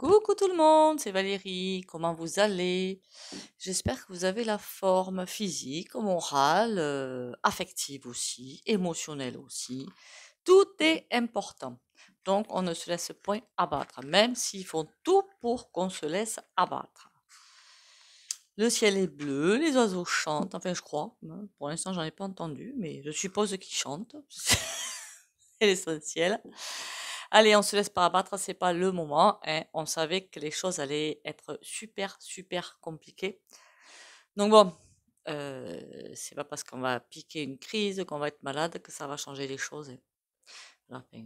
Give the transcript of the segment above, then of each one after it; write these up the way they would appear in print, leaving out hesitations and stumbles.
Coucou tout le monde, c'est Valérie, comment vous allez? J'espère que vous avez la forme physique, morale, affective aussi, émotionnelle aussi. Tout est important. Donc on ne se laisse point abattre, même s'ils font tout pour qu'on se laisse abattre. Le ciel est bleu, les oiseaux chantent, enfin je crois. Pour l'instant j'en ai pas entendu, mais je suppose qu'ils chantent. C'est l'essentiel. Allez, on se laisse pas abattre, c'est pas le moment, hein. On savait que les choses allaient être super, super compliquées. Donc bon, c'est pas parce qu'on va piquer une crise, qu'on va être malade, que ça va changer les choses, hein. Enfin,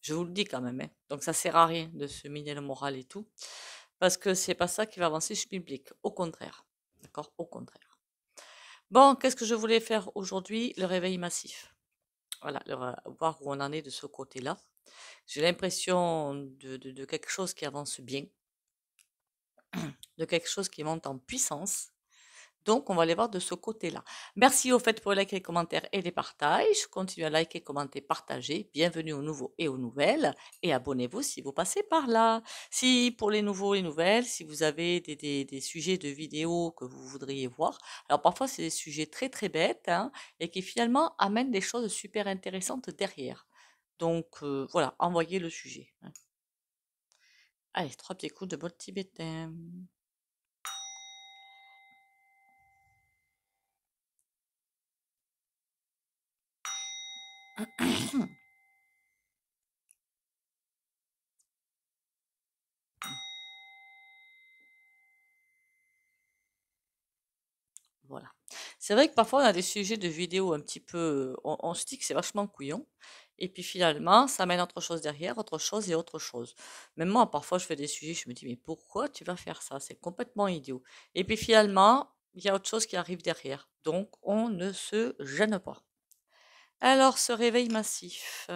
je vous le dis quand même, hein. Donc ça sert à rien de se miner le moral et tout, parce que c'est pas ça qui va avancer chez Public. Au contraire. D'accord? Au contraire. Bon, qu'est-ce que je voulais faire aujourd'hui? Le réveil massif. Voilà, voir où on en est de ce côté-là. J'ai l'impression de quelque chose qui avance bien, de quelque chose qui monte en puissance. Donc, on va aller voir de ce côté-là. Merci au fait pour les likes, les commentaires et les partages. Continuez à liker, commenter, partager. Bienvenue aux nouveaux et aux nouvelles. Et abonnez-vous si vous passez par là. Si pour les nouveaux et nouvelles, si vous avez des sujets de vidéos que vous voudriez voir. Alors parfois, c'est des sujets très très bêtes, hein, et qui finalement amènent des choses super intéressantes derrière. Donc voilà, envoyez le sujet, hein. Allez, 3 petits coups de bol tibétain. Voilà. C'est vrai que parfois on a des sujets de vidéos un petit peu, on se dit que c'est vachement couillon, et puis finalement ça mène autre chose derrière, autre chose et autre chose. Même moi, parfois je fais des sujets, je me dis mais pourquoi tu vas faire ça? C'est complètement idiot. Et puis finalement, il y a autre chose qui arrive derrière. Donc on ne se gêne pas. Alors, ce réveil massif,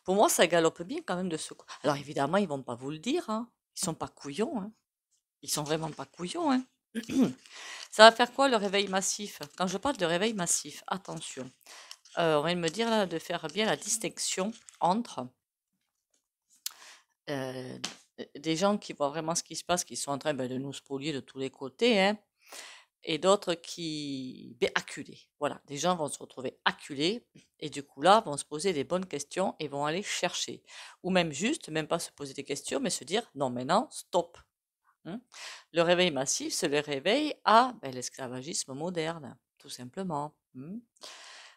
pour moi ça galope bien quand même de ce. Alors évidemment, ils vont pas vous le dire, hein. Ils sont pas couillons, hein. Ils sont vraiment pas couillons, hein. Ça va faire quoi le réveil massif? Quand je parle de réveil massif, attention, on vient de me dire là de faire bien la distinction entre euh, des gens qui voient vraiment ce qui se passe, qui sont en train de nous spolier de tous les côtés, hein, et d'autres qui, acculés. Voilà, des gens vont se retrouver acculés et du coup là vont se poser des bonnes questions et vont aller chercher, ou même juste, même pas se poser des questions, mais se dire non, maintenant stop. Hein. Le réveil massif, c'est le réveil à l'esclavagisme moderne, tout simplement.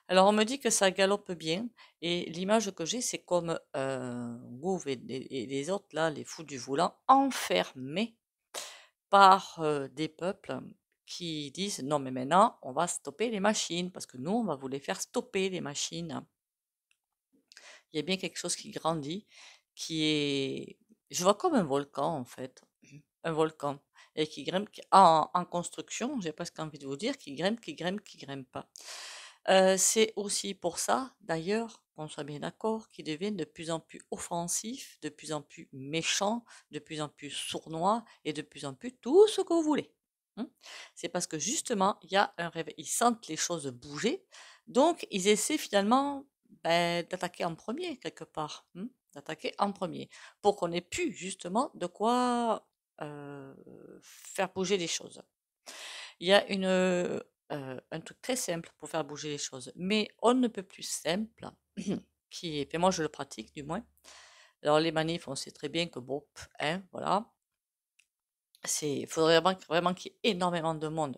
Alors on me dit que ça galope bien, et l'image que j'ai, c'est comme Gouv et les autres, là, les fous du volant, enfermés par des peuples qui disent non mais maintenant on va stopper les machines, parce que nous on va vous les faire stopper les machines. Il y a bien quelque chose qui grandit, qui est, je vois comme un volcan en fait, un volcan, et qui grimpe en construction, j'ai presque envie de vous dire, qui grimpe, qui grimpe, qui grimpe pas. C'est aussi pour ça, d'ailleurs, qu'on soit bien d'accord, qu'ils deviennent de plus en plus offensifs, de plus en plus méchants, de plus en plus sournois et de plus en plus tout ce que vous voulez. C'est parce que justement, il y a un réveil, ils sentent les choses bouger, donc ils essaient finalement d'attaquer en premier quelque part, d'attaquer en premier, pour qu'on ait pu justement de quoi faire bouger les choses. Il y a un truc très simple pour faire bouger les choses, mais on ne peut plus simple, qui est, et moi je le pratique du moins. Alors les manifs, on sait très bien que bon, hein, voilà, il faudrait vraiment qu'il y ait énormément de monde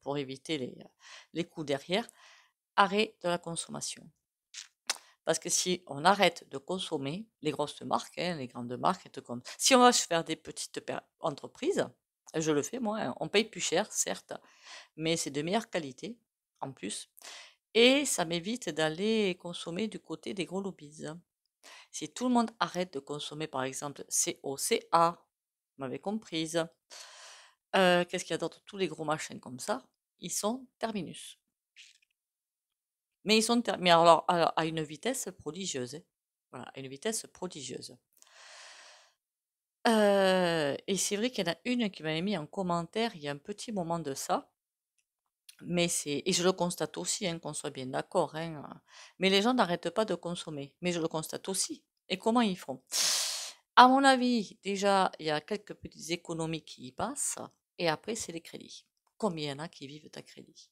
pour éviter les coups derrière. Arrêt de la consommation. Parce que si on arrête de consommer, les grosses marques, hein, les grandes marques, si on va faire des petites entreprises, je le fais moi, hein, on paye plus cher, certes, mais c'est de meilleure qualité en plus. Et ça m'évite d'aller consommer du côté des gros lobbies. Si tout le monde arrête de consommer, par exemple, COCA, vous m'avez comprise, qu'est-ce qu'il y a d'autre? Tous les gros machins comme ça, ils sont terminus. Mais ils sont mais alors, à une vitesse prodigieuse, hein. Voilà, à une vitesse prodigieuse. Et c'est vrai qu'il y en a une qui m'avait mis en commentaire il y a un petit moment de ça. Mais et je le constate aussi, hein, qu'on soit bien d'accord, hein, mais les gens n'arrêtent pas de consommer. Mais je le constate aussi. Et comment ils font? À mon avis, déjà, il y a quelques petites économies qui y passent. Et après, c'est les crédits. Combien il y en a qui vivent à crédit?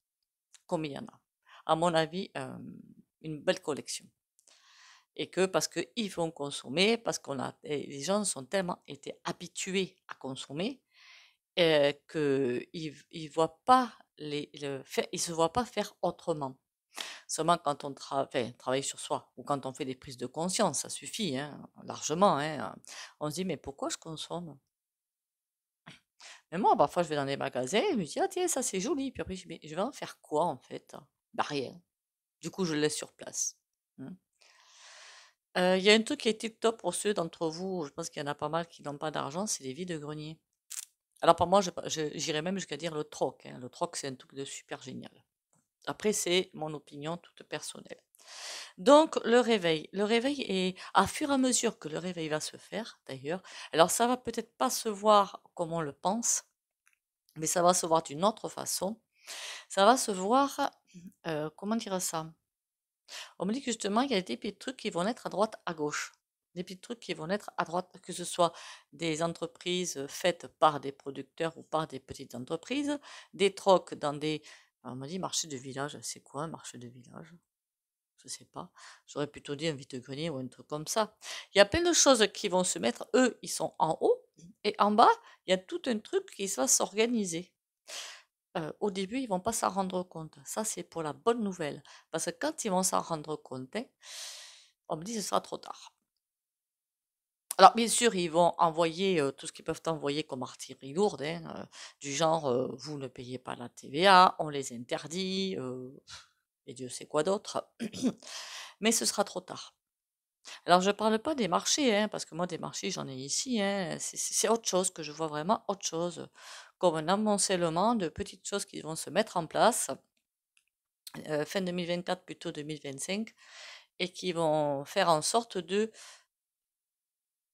Combien il y en a? À mon avis, une belle collection. Et que parce qu'ils vont consommer, parce les gens sont tellement été habitués à consommer qu'ils ne voient pas ils se voient pas faire autrement. Seulement quand on travaille sur soi ou quand on fait des prises de conscience, ça suffit hein, largement. Hein. On se dit mais pourquoi je consomme? Mais moi, parfois, je vais dans des magasins, je me dis ah tiens ça c'est joli, puis après je dis mais je vais en faire quoi en fait? Bah rien. Du coup, je le laisse sur place. Hein. Il y a un truc qui est tip top pour ceux d'entre vous, je pense qu'il y en a pas mal qui n'ont pas d'argent, c'est les vides-greniers. Alors pour moi, j'irais même jusqu'à dire le troc. Hein. Le troc, c'est un truc de super génial. Après, c'est mon opinion toute personnelle. Donc, le réveil. Le réveil est, à fur et à mesure que le réveil va se faire, d'ailleurs, alors ça va peut-être pas se voir comme on le pense, mais ça va se voir d'une autre façon. Ça va se voir, comment dire ça? On me dit que justement, il y a des petits trucs qui vont naître à droite, à gauche. Des petits trucs qui vont naître à droite, que ce soit des entreprises faites par des producteurs ou par des petites entreprises, des trocs dans des... On m'a dit marché de village. C'est quoi un marché de village? Je sais pas. J'aurais plutôt dit un vide-grenier ou un truc comme ça. Il y a plein de choses qui vont se mettre. Eux, ils sont en haut. Et en bas, il y a tout un truc qui va s'organiser. Au début, ils vont pas s'en rendre compte. Ça, c'est pour la bonne nouvelle. Parce que quand ils vont s'en rendre compte, hein, on me dit que ce sera trop tard. Alors, bien sûr, ils vont envoyer tout ce qu'ils peuvent envoyer comme artillerie lourde, hein, du genre, vous ne payez pas la TVA, on les interdit, et Dieu sait quoi d'autre. Mais ce sera trop tard. Alors, je ne parle pas des marchés, hein, parce que moi, des marchés, j'en ai ici. Hein, c'est autre chose que je vois vraiment autre chose, comme un amoncellement de petites choses qui vont se mettre en place, fin 2024, plutôt 2025, et qui vont faire en sorte de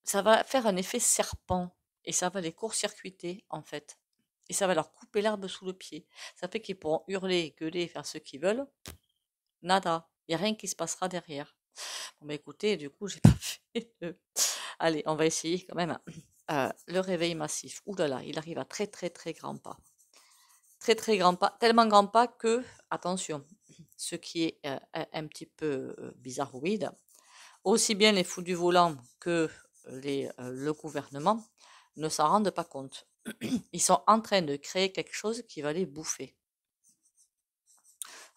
ça va faire un effet serpent et ça va les court-circuiter en fait. Et ça va leur couper l'herbe sous le pied. Ça fait qu'ils pourront hurler, gueuler, faire ce qu'ils veulent. Nada. Il n'y a rien qui se passera derrière. Bon, bah écoutez, du coup, j'ai pas fait de... Allez, on va essayer quand même. Le réveil massif. Ouh là là, il arrive à très très très grands pas. Très très grands pas. Tellement grands pas que, attention, ce qui est un petit peu bizarroïde, aussi bien les fous du volant que le gouvernement ne s'en rendent pas compte. Ils sont en train de créer quelque chose qui va les bouffer.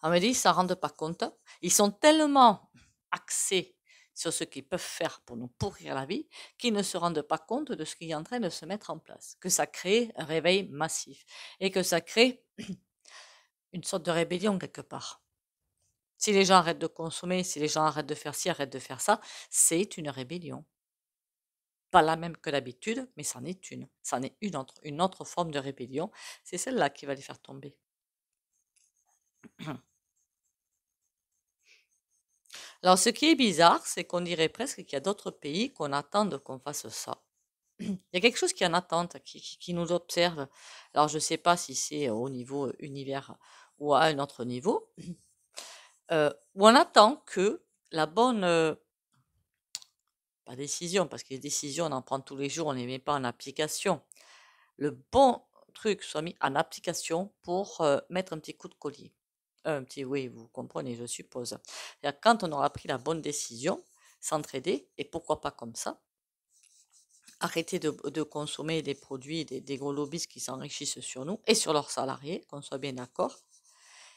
On me dit, ils ne s'en rendent pas compte. Ils sont tellement axés sur ce qu'ils peuvent faire pour nous pourrir la vie qu'ils ne se rendent pas compte de ce qui est en train de se mettre en place. Que ça crée un réveil massif et que ça crée une sorte de rébellion quelque part. Si les gens arrêtent de consommer, si les gens arrêtent de faire ci, arrêtent de faire ça, c'est une rébellion. Pas la même que d'habitude, mais c'en est une. C'en est une autre forme de rébellion. C'est celle-là qui va les faire tomber. Alors, ce qui est bizarre, c'est qu'on dirait presque qu'il y a d'autres pays qu'on attend qu'on fasse ça. Il y a quelque chose qui est en attente, qui nous observe. Alors, je ne sais pas si c'est au niveau univers ou à un autre niveau, où on attend que la bonne, pas décision, parce que les décisions, on en prend tous les jours, on ne les met pas en application. Le bon truc soit mis en application pour mettre un petit coup de collier. Un petit, oui, vous comprenez, je suppose. Quand on aura pris la bonne décision, s'entraider, et pourquoi pas comme ça, arrêter de consommer des produits des gros lobbies qui s'enrichissent sur nous et sur leurs salariés, qu'on soit bien d'accord,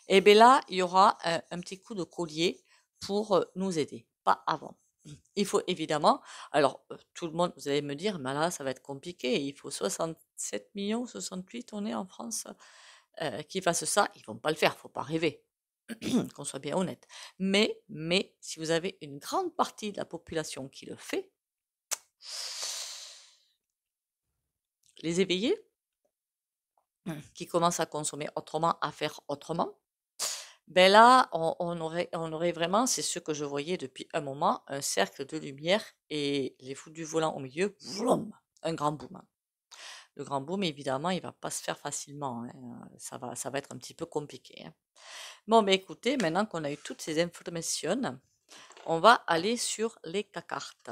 et bien là, il y aura un petit coup de collier pour nous aider, pas avant. Il faut évidemment, alors tout le monde, vous allez me dire, mais là, ça va être compliqué, il faut 67 millions, 68, on est en France, qui fassent ça, ils vont pas le faire, faut pas rêver, qu'on soit bien honnête. Mais, si vous avez une grande partie de la population qui le fait, les éveillés, qui commencent à consommer autrement, à faire autrement, ben là, on aurait vraiment, c'est ce que je voyais depuis un moment, un cercle de lumière et les fous du volant au milieu, vroom, un grand boom. Le grand boom, évidemment, il va pas se faire facilement. Hein. Ça va être un petit peu compliqué. Hein. Bon, ben écoutez, maintenant qu'on a eu toutes ces informations, on va aller sur les cartes.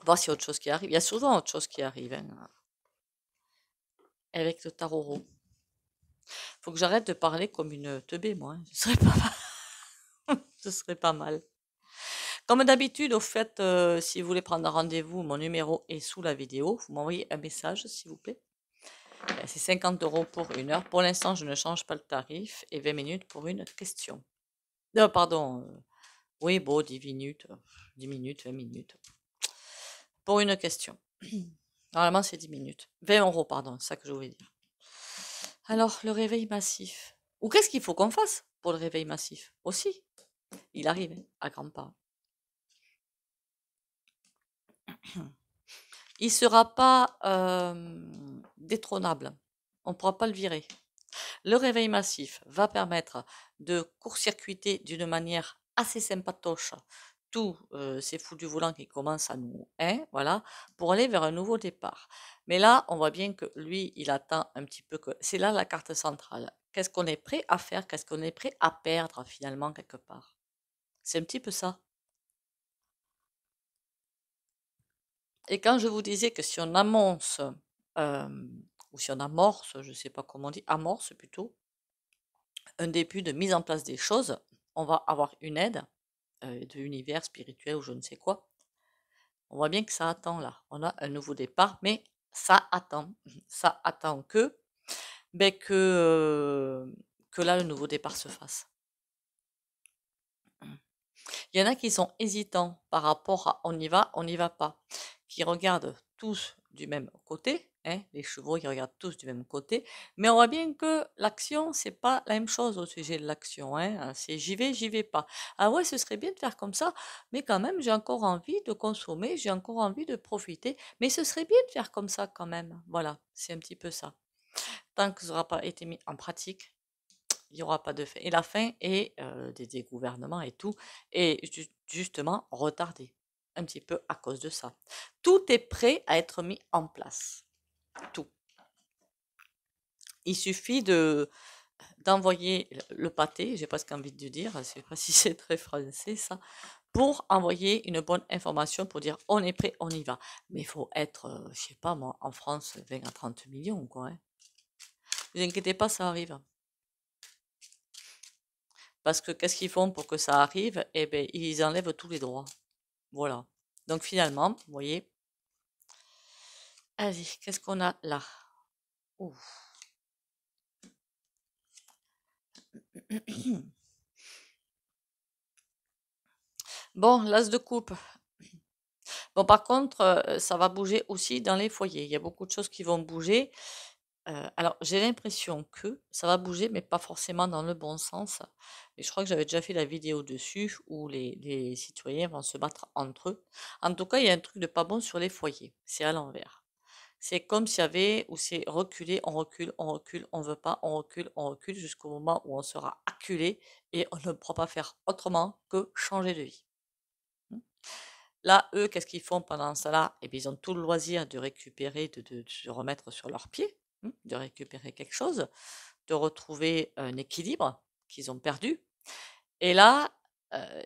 Voir s'il y a autre chose qui arrive. Il y a souvent autre chose qui arrive hein, avec le tarot. Faut que j'arrête de parler comme une teubée, moi. Hein. Ce serait pas mal. Ce serait pas mal. Comme d'habitude, au fait, si vous voulez prendre un rendez-vous, mon numéro est sous la vidéo. Vous m'envoyez un message, s'il vous plaît. C'est 50 € pour 1 heure. Pour l'instant, je ne change pas le tarif et 20 minutes pour une question. Non, pardon. Oui, bon, 10 minutes. 10 minutes, 20 minutes. Pour une question. Normalement, c'est 10 minutes. 20 €, pardon, c'est ça que je voulais dire. Alors, le réveil massif. Ou qu'est-ce qu'il faut qu'on fasse pour le réveil massif aussi? Il arrive hein, à grands pas. Il ne sera pas détrônable. On ne pourra pas le virer. Le réveil massif va permettre de court-circuiter d'une manière assez sympatoche tous ces fous du volant qui commencent à nous, hein, voilà, pour aller vers un nouveau départ. Mais là, on voit bien que lui, il attend un petit peu que... C'est là la carte centrale. Qu'est-ce qu'on est prêt à faire? Qu'est-ce qu'on est prêt à perdre finalement quelque part? C'est un petit peu ça. Et quand je vous disais que si on amorce, ou si on amorce, je ne sais pas comment on dit, amorce plutôt, un début de mise en place des choses, on va avoir une aide de l'univers spirituel ou je ne sais quoi. On voit bien que ça attend là. On a un nouveau départ, mais ça attend. Ça attend ben, que là, le nouveau départ se fasse. Il y en a qui sont hésitants par rapport à on y va pas, qui regardent tous du même côté, hein, les chevaux ils regardent tous du même côté, mais on voit bien que l'action c'est pas la même chose au sujet de l'action, hein, c'est j'y vais pas. Ah ouais, ce serait bien de faire comme ça, mais quand même j'ai encore envie de consommer, j'ai encore envie de profiter, mais ce serait bien de faire comme ça quand même. Voilà, c'est un petit peu ça. Tant que ça n'aura pas été mis en pratique, il n'y aura pas de fin. Et la fin est des gouvernements et tout est justement retardée un petit peu à cause de ça. Tout est prêt à être mis en place. Tout. Il suffit d'envoyer le pâté, j'ai presque envie de dire, je ne sais pas si c'est très français ça, pour envoyer une bonne information pour dire on est prêt, on y va. Mais il faut être, je sais pas moi, en France, 20 à 30 millions quoi. Hein. Ne vous inquiétez pas, ça arrive. Parce que qu'est-ce qu'ils font pour que ça arrive? Eh bien, ils enlèvent tous les droits. Voilà. Donc finalement, vous voyez, allez, qu'est-ce qu'on a là? Ouf. Bon, l'as de coupe. Bon, par contre, ça va bouger aussi dans les foyers. Il y a beaucoup de choses qui vont bouger. Alors, j'ai l'impression que ça va bouger, mais pas forcément dans le bon sens. Et je crois que j'avais déjà fait la vidéo dessus où les citoyens vont se battre entre eux. En tout cas, il y a un truc de pas bon sur les foyers. C'est à l'envers. C'est comme s'il y avait, ou c'est reculer, on recule, on veut pas, on recule jusqu'au moment où on sera acculé et on ne pourra pas faire autrement que changer de vie. Là, eux, qu'est-ce qu'ils font pendant cela? Eh bien, ils ont tout le loisir de récupérer, de se remettre sur leurs pieds, de récupérer quelque chose, de retrouver un équilibre qu'ils ont perdu. Et là,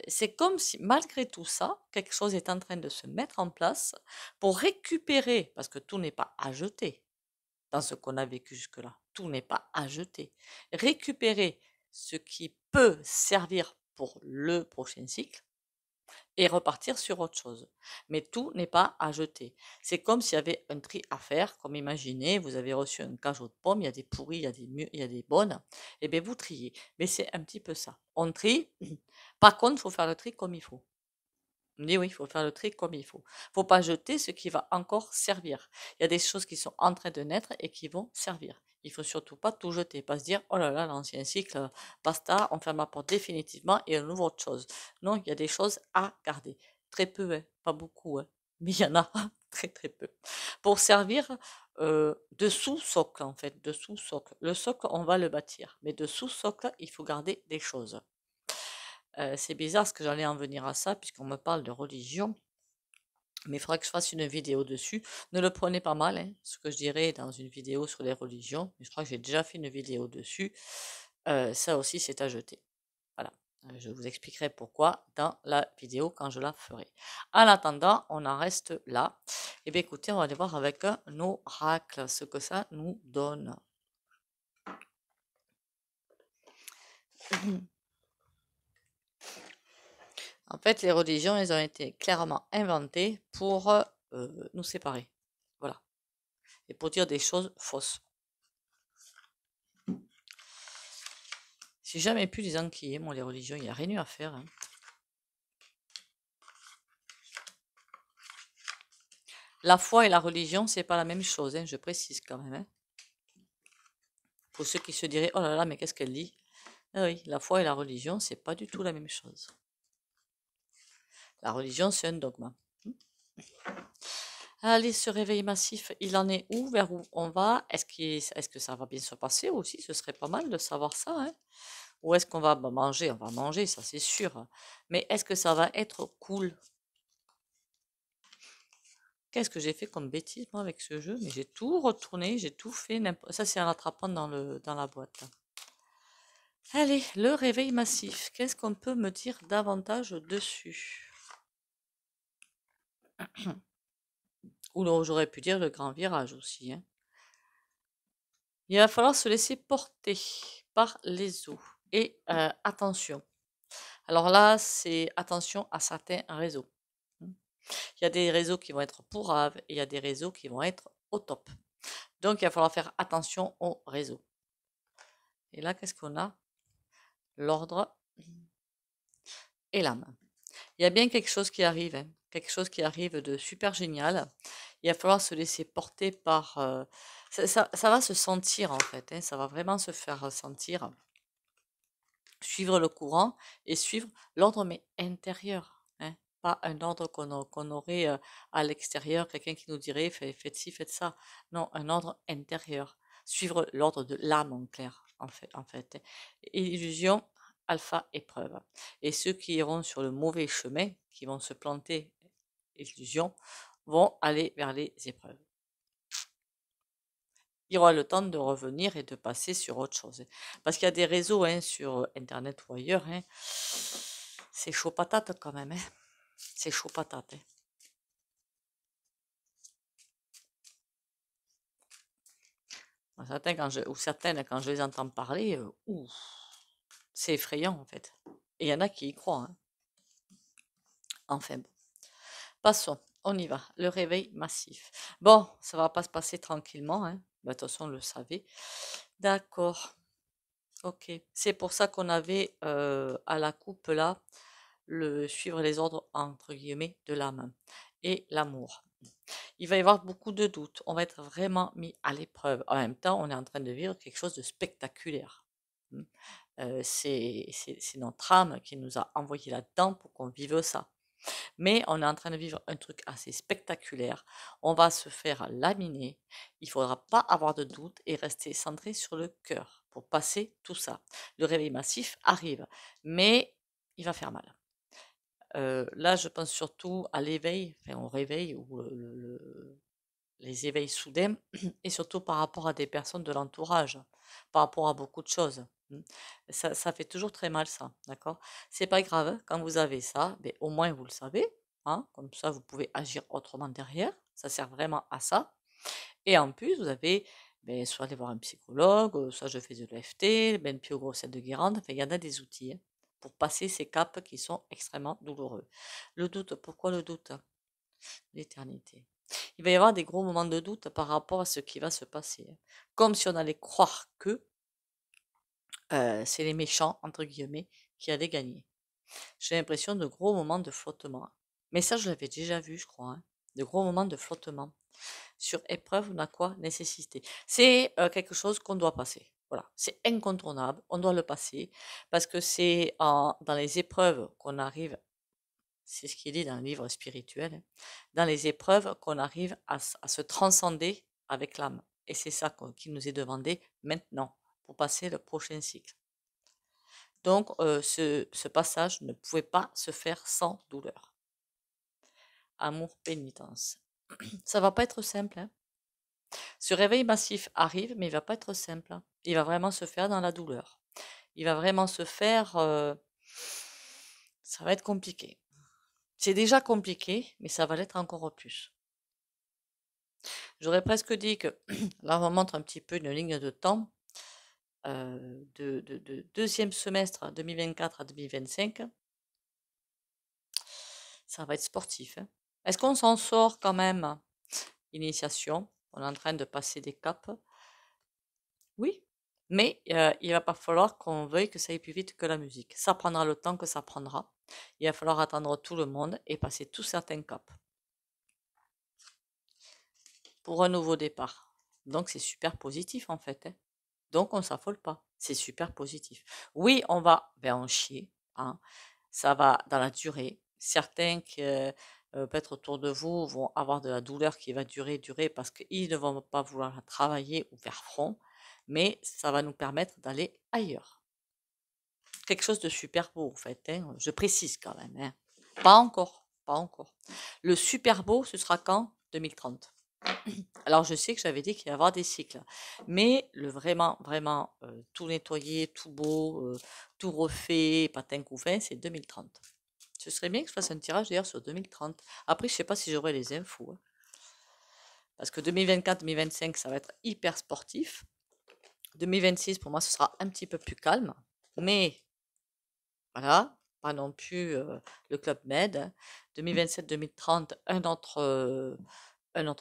c'est comme si malgré tout ça, quelque chose est en train de se mettre en place pour récupérer, parce que tout n'est pas à jeter dans ce qu'on a vécu jusque-là, tout n'est pas à jeter. Récupérer ce qui peut servir pour le prochain cycle et repartir sur autre chose. Mais tout n'est pas à jeter. C'est comme s'il y avait un tri à faire, comme imaginez, vous avez reçu un cajot de pommes, il y a des pourries, il y a des bonnes, et bien vous triez. Mais c'est un petit peu ça. On trie, par contre, il faut faire le tri comme il faut. On dit oui, il faut faire le tri comme il faut. Il ne faut pas jeter ce qui va encore servir. Il y a des choses qui sont en train de naître et qui vont servir. Il ne faut surtout pas tout jeter, pas se dire oh là là, l'ancien cycle, basta, on ferme la porte définitivement et on ouvre autre chose. Non, il y a des choses à garder. Très peu, hein, pas beaucoup, hein, mais il y en a très très peu. Pour servir de sous-socle en fait, de sous-socle. Le socle, on va le bâtir, mais de sous-socle, il faut garder des choses. C'est bizarre parce que j'allais en venir à ça puisqu'on me parle de religion, mais il faudrait que je fasse une vidéo dessus. Ne le prenez pas mal, hein, ce que je dirais dans une vidéo sur les religions, mais je crois que j'ai déjà fait une vidéo dessus. Ça aussi, c'est à jeter. Voilà. Je vous expliquerai pourquoi dans la vidéo quand je la ferai. En attendant, on en reste là. Et bien écoutez, on va aller voir avec un oracle ce que ça nous donne. En fait, les religions, elles ont été clairement inventées pour nous séparer. Voilà. Et pour dire des choses fausses. J'ai jamais pu les enquiller, moi, les religions. Il n'y a rien eu à faire. Hein. La foi et la religion, c'est pas la même chose, hein, je précise quand même. Hein. Pour ceux qui se diraient, oh là là, mais qu'est-ce qu'elle dit? Ah oui, la foi et la religion, c'est pas du tout la même chose. La religion, c'est un dogme. Allez, ce réveil massif, il en est où? Vers où on va? Est-ce que ça va bien se passer aussi? Ce serait pas mal de savoir ça. Hein? Ou est-ce qu'on va manger? On va manger, ça c'est sûr. Mais est-ce que ça va être cool? Qu'est-ce que j'ai fait comme bêtise moi avec ce jeu? Mais j'ai tout retourné, j'ai tout fait. Ça c'est en attrapant dans la boîte. Là. Allez, le réveil massif. Qu'est-ce qu'on peut me dire davantage dessus? Ou j'aurais pu dire le grand virage aussi. Hein. Il va falloir se laisser porter par les eaux. Et attention. Alors là, c'est attention à certains réseaux. Il y a des réseaux qui vont être pourraves et il y a des réseaux qui vont être au top. Donc, il va falloir faire attention aux réseaux. Et là, qu'est-ce qu'on a? L'ordre et l'âme. Il y a bien quelque chose qui arrive, hein. Quelque chose qui arrive de super génial. Il va falloir se laisser porter par... ça va se sentir en fait, hein. Ça va vraiment se faire ressentir. Suivre le courant et suivre l'ordre mais intérieur. Hein. Pas un ordre qu'on aurait à l'extérieur, quelqu'un qui nous dirait faites ci, faites ça. Non, un ordre intérieur. Suivre l'ordre de l'âme en clair, en fait. Hein. Illusion, alpha, épreuve. Et ceux qui iront sur le mauvais chemin, qui vont se planter, illusion, vont aller vers les épreuves. Il aura le temps de revenir et de passer sur autre chose. Parce qu'il y a des réseaux hein, sur Internet ou ailleurs, hein, c'est chaud patate quand même. Hein. C'est chaud patate. Hein. Certains, certaines, quand je les entends parler, c'est effrayant en fait. Et il y en a qui y croient. Hein. Enfin bon. Passons, on y va. Le réveil massif. Bon, ça va pas se passer tranquillement. Hein. De toute façon, on le savait. D'accord. Ok. C'est pour ça qu'on avait à la coupe là, suivre les ordres entre guillemets de l'âme et l'amour. Il va y avoir beaucoup de doutes. On va être vraiment mis à l'épreuve. En même temps, on est en train de vivre quelque chose de spectaculaire. C'est notre âme qui nous a envoyé là-dedans pour qu'on vive ça. Mais on est en train de vivre un truc assez spectaculaire. On va se faire laminer. Il ne faudra pas avoir de doute et rester centré sur le cœur pour passer tout ça. Le réveil massif arrive, mais il va faire mal. Là, je pense surtout à l'éveil, enfin au réveil ou les éveils soudains, et surtout par rapport à des personnes de l'entourage, par rapport à beaucoup de choses. Ça fait toujours très mal, ça, d'accord? C'est pas grave, hein, quand vous avez ça, ben, au moins vous le savez, hein, comme ça vous pouvez agir autrement derrière, ça sert vraiment à ça. Et en plus, vous avez ben, soit aller voir un psychologue, soit je fais de l'EFT, ben Pio de Guérande, enfin, il y en a des outils. Hein, pour passer ces caps qui sont extrêmement douloureux. Le doute, pourquoi le doute? L'éternité. Il va y avoir des gros moments de doute par rapport à ce qui va se passer. Hein. Comme si on allait croire que c'est les méchants, entre guillemets, qui allaient gagner. J'ai l'impression de gros moments de flottement. Mais ça, je l'avais déjà vu, je crois. Hein. De gros moments de flottement. Sur épreuve, on a quoi? Nécessité. C'est quelque chose qu'on doit passer. Voilà, c'est incontournable, on doit le passer, parce que c'est dans les épreuves qu'on arrive, c'est ce qui est dit dans le livre spirituel, hein, dans les épreuves qu'on arrive à se transcender avec l'âme. Et c'est ça qui nous est demandé maintenant, pour passer le prochain cycle. Donc, ce passage ne pouvait pas se faire sans douleur. Amour, pénitence. Ça va pas être simple, hein. Ce réveil massif arrive, mais il va pas être simple. Hein. Il va vraiment se faire dans la douleur. Il va vraiment se faire Ça va être compliqué. C'est déjà compliqué, mais ça va l'être encore plus. J'aurais presque dit que là, on montre un petit peu une ligne de temps de deuxième semestre 2024 à 2025. Ça va être sportif, hein. Est-ce qu'on s'en sort quand même? Initiation, on est en train de passer des caps. Oui, mais il va pas falloir qu'on veuille que ça aille plus vite que la musique. Ça prendra le temps que ça prendra. Il va falloir attendre tout le monde et passer tous certains caps pour un nouveau départ. Donc c'est super positif en fait, hein. Donc on s'affole pas. C'est super positif. Oui, on va en chier, hein. Ça va dans la durée. Certains qui peut-être autour de vous vont avoir de la douleur qui va durer parce qu'ils ne vont pas vouloir travailler ou faire front, mais ça va nous permettre d'aller ailleurs. Quelque chose de super beau en fait, hein. Je précise quand même, hein. Pas encore, pas encore. Le super beau, ce sera quand? 2030. Alors je sais que j'avais dit qu'il y avoir des cycles, mais le vraiment, vraiment tout nettoyer, tout beau, tout refait, patin couffin, c'est 2030. Ce serait bien que je fasse un tirage d'ailleurs sur 2030. Après, je sais pas si j'aurai les infos, hein. Parce que 2024-2025, ça va être hyper sportif. 2026, pour moi, ce sera un petit peu plus calme. Mais voilà, pas non plus le Club Med. 2027-2030, un autre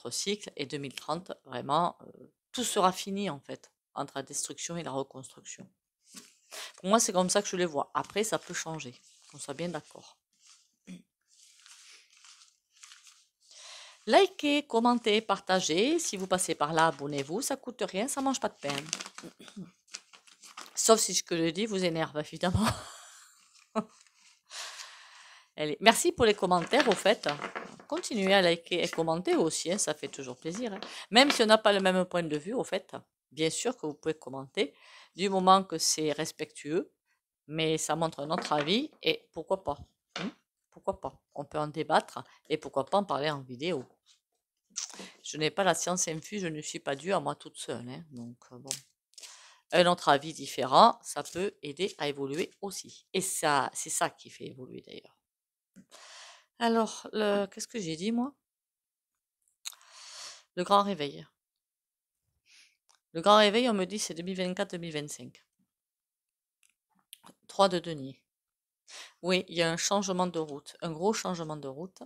cycle. Et 2030, vraiment, tout sera fini en fait, entre la destruction et la reconstruction. Pour moi, c'est comme ça que je les vois. Après, ça peut changer, qu'on soit bien d'accord. Likez, commentez, partagez. Si vous passez par là, abonnez-vous. Ça coûte rien, ça mange pas de pain. Sauf si ce que je dis vous énerve, évidemment. Merci pour les commentaires, au fait. Continuez à liker et commenter aussi, hein, ça fait toujours plaisir, hein. Même si on n'a pas le même point de vue, au fait, bien sûr que vous pouvez commenter, du moment que c'est respectueux, mais ça montre notre avis, et pourquoi pas, hein. Pourquoi pas? On peut en débattre, et pourquoi pas en parler en vidéo. Je n'ai pas la science infuse, je ne suis pas due à moi toute seule, hein, donc bon. Un autre avis différent, ça peut aider à évoluer aussi. Et ça, c'est ça qui fait évoluer d'ailleurs. Alors, qu'est-ce que j'ai dit moi? Le grand réveil. Le grand réveil, on me dit c'est 2024-2025. 3 de denier. Oui, il y a un changement de route, un gros changement de route.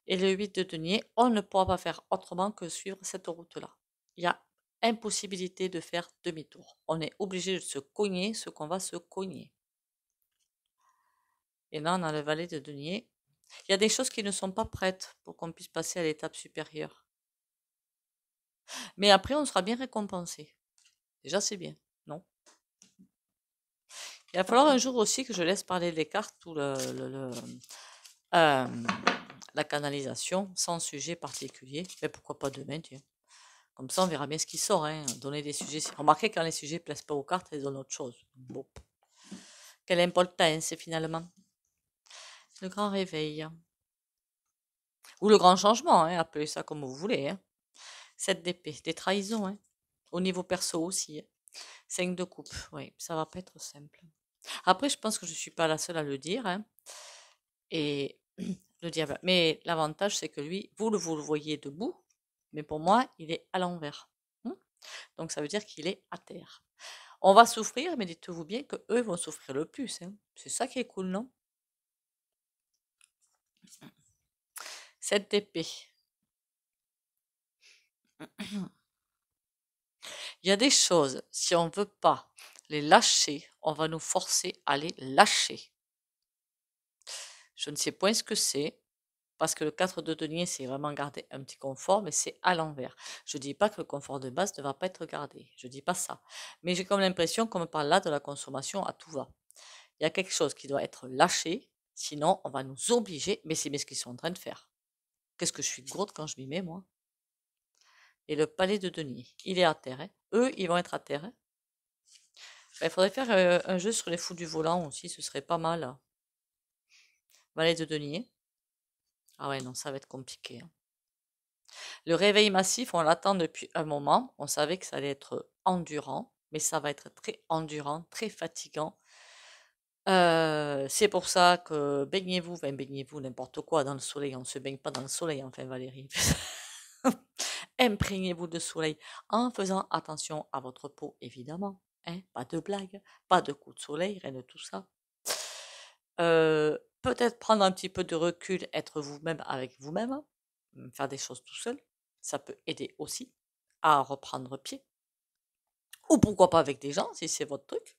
Et le 8 de denier, on ne pourra pas faire autrement que suivre cette route-là. Il y a impossibilité de faire demi-tour. On est obligé de se cogner ce qu'on va se cogner. Et là, on a le valet de denier. Il y a des choses qui ne sont pas prêtes pour qu'on puisse passer à l'étape supérieure. Mais après, on sera bien récompensé. Déjà, c'est bien, non? Il va falloir un jour aussi que je laisse parler les cartes ou la canalisation sans sujet particulier. Mais pourquoi pas demain, tiens. Comme ça, on verra bien ce qui sort, hein. Donner des sujets. Remarquez, quand les sujets ne plaisent pas aux cartes, elles donnent autre chose. Bon. Quelle importance, finalement. Le grand réveil. Ou le grand changement, hein. Appelez ça comme vous voulez, hein. 7 d'épée, des trahisons, hein. Au niveau perso aussi, hein. 5 de coupe, oui, ça va pas être simple. Après, je pense que je suis pas la seule à le dire, hein. Et le diable. Mais l'avantage, c'est que lui, vous le voyez debout, mais pour moi, il est à l'envers. Donc, ça veut dire qu'il est à terre. On va souffrir, mais dites-vous bien que eux vont souffrir le plus, hein. C'est ça qui est cool, non? 7 d'épée. Il y a des choses, si on ne veut pas les lâcher, on va nous forcer à les lâcher. Je ne sais point ce que c'est, parce que le 4 de denier, c'est vraiment garder un petit confort, mais c'est à l'envers. Je ne dis pas que le confort de base ne va pas être gardé, je ne dis pas ça. Mais j'ai comme l'impression qu'on me parle là de la consommation à tout va. Il y a quelque chose qui doit être lâché, sinon on va nous obliger, mais c'est bien ce qu'ils sont en train de faire. Qu'est-ce que je suis gourde quand je m'y mets, moi? Et le palais de denier, il est à terre, hein. Eux, ils vont être à terre, hein. Il faudrait faire un jeu sur les fous du volant aussi, ce serait pas mal. Valet de denier. Ah ouais, non, ça va être compliqué, hein. Le réveil massif, on l'attend depuis un moment. On savait que ça allait être endurant, mais ça va être très endurant, très fatigant. C'est pour ça que baignez-vous, enfin baignez-vous n'importe quoi dans le soleil, on ne se baigne pas dans le soleil, enfin Valérie. Imprégnez-vous de soleil en faisant attention à votre peau, évidemment. Hein, pas de blague, pas de coups de soleil, rien de tout ça. Peut-être prendre un petit peu de recul, être vous-même avec vous-même, faire des choses tout seul, ça peut aider aussi à reprendre pied. Ou pourquoi pas avec des gens, si c'est votre truc.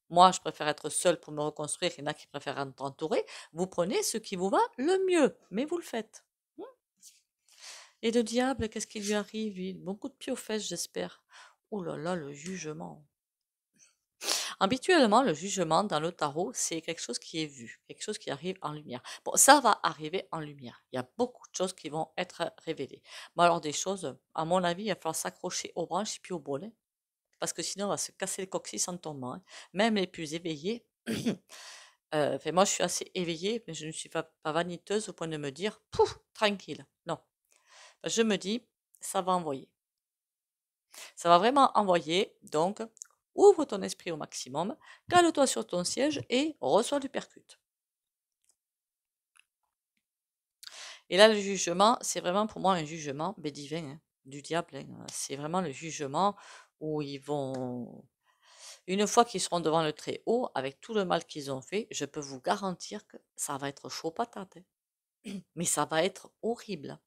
Moi, je préfère être seule pour me reconstruire. Il y en a qui préfèrent être entourés. Vous prenez ce qui vous va le mieux, mais vous le faites. Et le diable, qu'est-ce qui lui arrive? Beaucoup de pieds aux fesses, j'espère. Oh là là, le jugement. Habituellement, le jugement dans le tarot, c'est quelque chose qui est vu, quelque chose qui arrive en lumière. Bon, ça va arriver en lumière. Il y a beaucoup de choses qui vont être révélées. Mais alors des choses, à mon avis, il va falloir s'accrocher aux branches et puis aux bolets, parce que sinon on va se casser le coccyx en tombant, hein. Même les plus éveillés. Enfin, moi, je suis assez éveillée, mais je ne suis pas vaniteuse au point de me dire, pouf, tranquille. Non. Je me dis, ça va envoyer. Ça va vraiment envoyer. Donc, ouvre ton esprit au maximum, cale-toi sur ton siège et reçois du percute. Et là, le jugement, c'est vraiment pour moi un jugement divin, hein, du diable, hein. C'est vraiment le jugement où ils vont, une fois qu'ils seront devant le Très-Haut, avec tout le mal qu'ils ont fait, je peux vous garantir que ça va être chaud patate, hein. Mais ça va être horrible.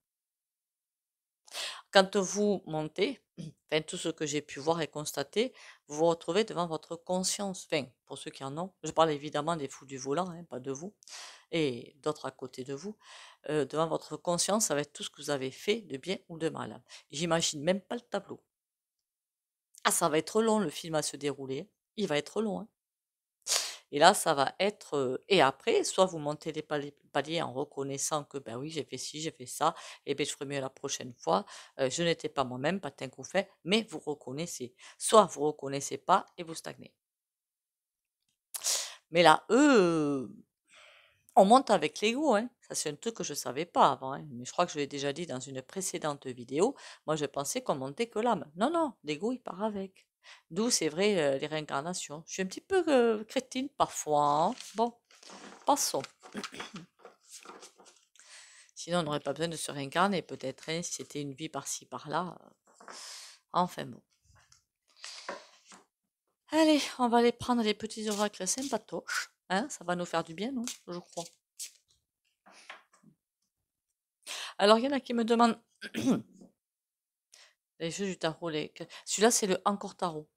Quand vous montez, enfin, tout ce que j'ai pu voir et constater, vous vous retrouvez devant votre conscience. Enfin, pour ceux qui en ont, je parle évidemment des fous du volant, hein, pas de vous, et d'autres à côté de vous. Devant votre conscience avec tout ce que vous avez fait de bien ou de mal. J'imagine même pas le tableau. Ah, ça va être long le film à se dérouler. Il va être long, hein. Et là, ça va être. Et après, soit vous montez les paliers en reconnaissant que, ben oui, j'ai fait ci, j'ai fait ça, et ben je ferai mieux la prochaine fois. Je n'étais pas moi-même, pas d'un coup fait, mais vous reconnaissez. Soit vous reconnaissez pas et vous stagnez. Mais là, eux, on monte avec l'ego, hein. Ça, c'est un truc que je savais pas avant, hein. Mais je crois que je l'ai déjà dit dans une précédente vidéo. Moi, je pensais qu'on montait que l'âme. Non, non, l'ego, il part avec. D'où, c'est vrai, les réincarnations. Je suis un petit peu crétine parfois, hein. Bon, passons. Sinon, on n'aurait pas besoin de se réincarner, peut-être, hein, si c'était une vie par-ci, par-là. Enfin bon. Allez, on va aller prendre les petits oracles sympatoches. Hein, ça va nous faire du bien, non? Je crois. Alors, il y en a qui me demandent les jeux du tarot. Celui-là, c'est le Encore Tarot.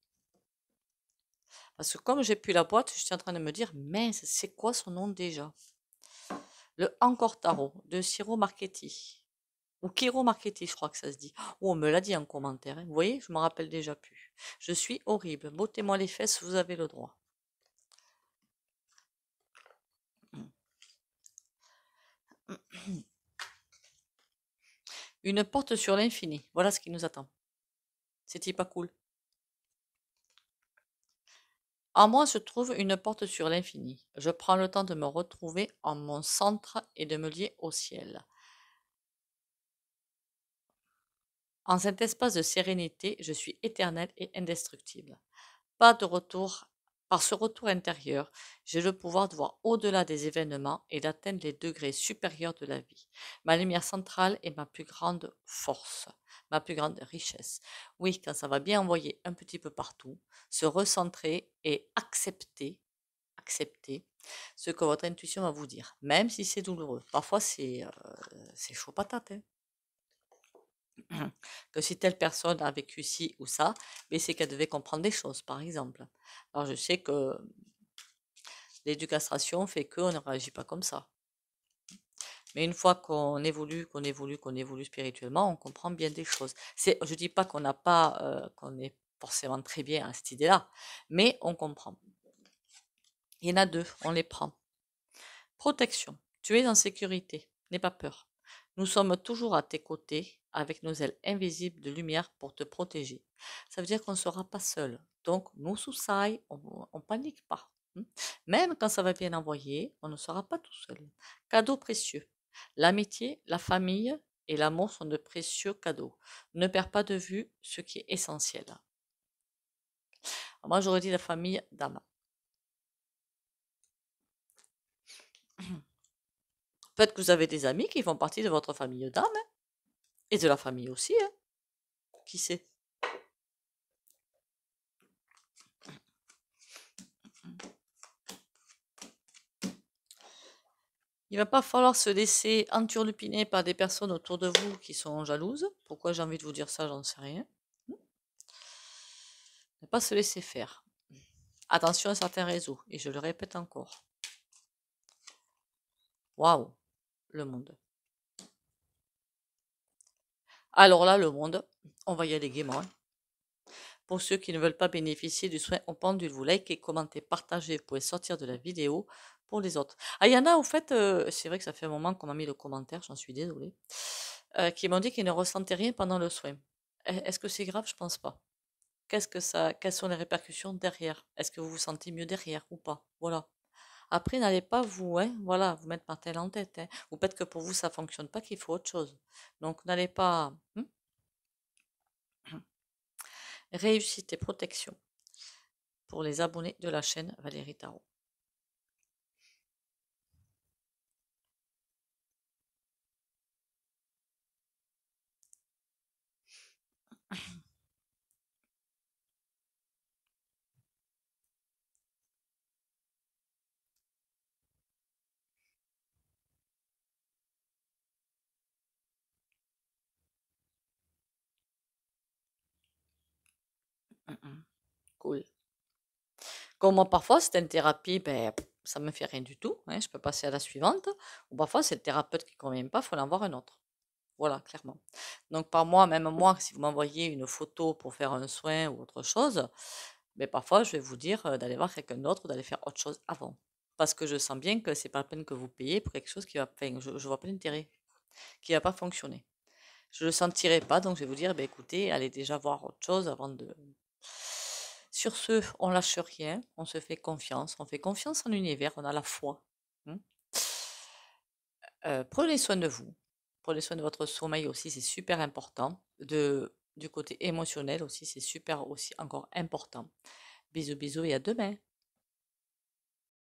Parce que comme j'ai plus la boîte, je suis en train de me dire, mince, c'est quoi son nom déjà? Le Encore Tarot de Ciro Marchetti. Ou Kiro Marchetti, je crois que ça se dit. Oh, on me l'a dit en commentaire, hein. Vous voyez, je me rappelle déjà plus. Je suis horrible. Bottez-moi les fesses, vous avez le droit. Une porte sur l'infini. Voilà ce qui nous attend. C'est-il pas cool? En moi se trouve une porte sur l'infini. Je prends le temps de me retrouver en mon centre et de me lier au ciel. En cet espace de sérénité, je suis éternel et indestructible. Pas de retour. Par ce retour intérieur, j'ai le pouvoir de voir au-delà des événements et d'atteindre les degrés supérieurs de la vie. Ma lumière centrale est ma plus grande force, ma plus grande richesse. Oui, quand ça va bien envoyer un petit peu partout, se recentrer et accepter ce que votre intuition va vous dire, même si c'est douloureux. Parfois, c'est chaud patate, hein. Que si telle personne a vécu ci ou ça, mais c'est qu'elle devait comprendre des choses, par exemple. Alors je sais que l'éducation fait qu'on ne réagit pas comme ça. Mais une fois qu'on évolue spirituellement, on comprend bien des choses. Je dis pas qu'on n'a pas, qu'on est forcément très bien à cette idée-là, mais on comprend. Il y en a deux, on les prend. Protection. Tu es en sécurité. N'aie pas peur. Nous sommes toujours à tes côtés avec nos ailes invisibles de lumière pour te protéger. Ça veut dire qu'on ne sera pas seul. Donc, nos soussailles, on ne panique pas. Même quand ça va bien envoyer, on ne sera pas tout seul. Cadeaux précieux. L'amitié, la famille et l'amour sont de précieux cadeaux. Ne perds pas de vue ce qui est essentiel. Moi, j'aurais dit la famille d'âme. Peut-être que vous avez des amis qui font partie de votre famille d'âme, hein, et de la famille aussi, hein, qui sait? Il va pas falloir se laisser enturlupiner par des personnes autour de vous qui sont jalouses. Pourquoi j'ai envie de vous dire ça, j'en sais rien. Ne pas se laisser faire. Attention à certains réseaux, et je le répète encore. Waouh, le monde. Alors là, le monde, on va y aller gaiement, hein. Pour ceux qui ne veulent pas bénéficier du soin au pendule, vous likez, commentez, partagez. Vous pouvez sortir de la vidéo pour les autres. Ah, il y en a, au fait, c'est vrai que ça fait un moment qu'on m'a mis le commentaire, j'en suis désolée, qui m'ont dit qu'ils ne ressentaient rien pendant le soin. Est-ce que c'est grave? Je pense pas. Quelles sont les répercussions derrière? Est-ce que vous vous sentez mieux derrière ou pas? Voilà. Après, n'allez pas vous, hein, voilà, vous mettre Martel en tête, hein. Ou peut-être que pour vous ça fonctionne pas, qu'il faut autre chose. Donc n'allez pas. Réussite et protection pour les abonnés de la chaîne Valérie Tarot. Cool. Comme moi, parfois, c'est une thérapie, ben, ça me fait rien du tout, hein, je peux passer à la suivante. Ou parfois, c'est le thérapeute qui ne convient pas, il faut en voir un autre. Voilà, clairement. Donc, par moi, même moi, si vous m'envoyez une photo pour faire un soin ou autre chose, mais parfois, je vais vous dire d'aller voir quelqu'un d'autre ou d'aller faire autre chose avant. Parce que je sens bien que c'est pas la peine que vous payez pour quelque chose qui va, enfin, je vois pas l'intérêt, qui va pas fonctionner. Je le sentirai pas, donc je vais vous dire, ben, écoutez, allez déjà voir autre chose avant de. Sur ce, on lâche rien, on se fait confiance, on fait confiance en l'univers, on a la foi, hein. Prenez soin de vous, prenez soin de votre sommeil aussi, c'est super important. Du côté émotionnel aussi, c'est super aussi encore important. Bisous bisous et à demain.